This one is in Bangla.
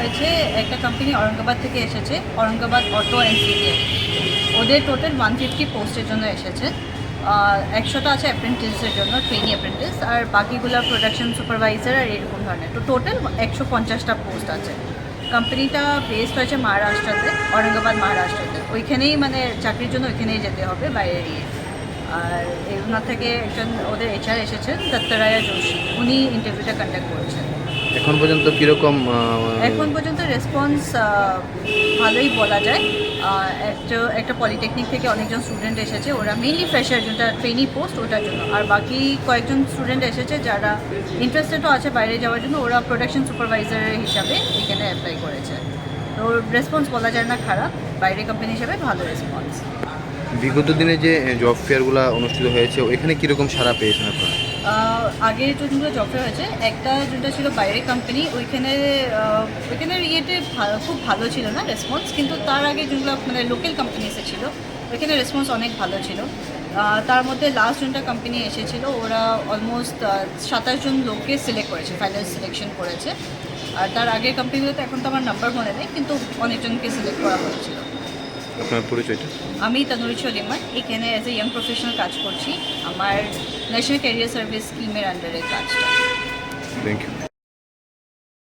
হয়েছে একটা কোম্পানি ঔরঙ্গাবাদ থেকে এসেছে, ঔরঙ্গাবাদ অটো এনসিডিএল। ওদের টোটাল 150 পোস্টের জন্য এসেছে। 100টা আছে অ্যাপ্রেন্টিসের জন্য, ট্রেনি অ্যাপ্রেন্টিস, আর বাকিগুলো প্রোডাকশন সুপারভাইজার আর এরকম ধরনের। তো টোটাল 150টা পোস্ট আছে। কোম্পানিটা বেসড হয়েছে মহারাষ্ট্রতে, ঔরঙ্গাবাদ মহারাষ্ট্রতে। ওইখানেই মানে চাকরির জন্য ওইখানেই যেতে হবে, বাইরে গিয়ে। আর ওনার থেকে একজন ওদের এইচআর এসেছেন, দত্তরায়া যোশী, উনি ইন্টারভিউটা কন্ডাক্ট করেছেন। এখন পর্যন্ত কীরকম? এখন পর্যন্ত রেসপন্স ভালোই বলা যায়। একটা পলিটেকনিক থেকে অনেকজন স্টুডেন্ট এসেছে, ওরা মেইনলি ফ্রেশার, যেটা ট্রেনি পোস্ট ওটার জন্য। আর বাকি কয়েকজন স্টুডেন্ট এসেছে যারা ইন্টারেস্টেডও আছে বাইরে যাওয়ার জন্য, ওরা প্রোডাকশন সুপারভাইজারের হিসাবে এখানে অ্যাপ্লাই করেছে। তো রেসপন্স বলা যায় না খারাপ, বাইরে কোম্পানি হিসাবে ভালো রেসপন্স। বিগত দিনে যে জব ফেয়ারগুলো অনুষ্ঠিত হয়েছে ওইখানে কীরকম সাড়া পেয়েছেন আপনারা? আগে যেগুলো জব ফেয়ার হয়েছে, একটা যেটা ছিল বাইরের কোম্পানি, ওইখানের ইয়েতে খুব ভালো ছিল না রেসপন্স, কিন্তু তার আগে যেগুলো মানে লোকাল কোম্পানিসে ছিল ওইখানে রেসপন্স অনেক ভালো ছিল। তার মধ্যে লাস্ট জনটা কোম্পানি এসেছিল, ওরা অলমোস্ট 27 জন লোককে সিলেক্ট করেছে, ফাইনাল সিলেকশন করেছে। আর তার আগের কোম্পানিগুলোতে এখন তো আমার নাম্বার মনে নেই, কিন্তু অনেকজনকে সিলেক্ট করা হয়েছিল। আপনার পরিচয়টা? আমি তনুরি চলিমান, এখানে অ্যাজ এ ইয়াং প্রফেশনাল কাজ করছি। আমার ন্যাশনাল ক্যারিয়ার সার্ভিস স্কিমের আন্ডারে কাজটা। Thank you.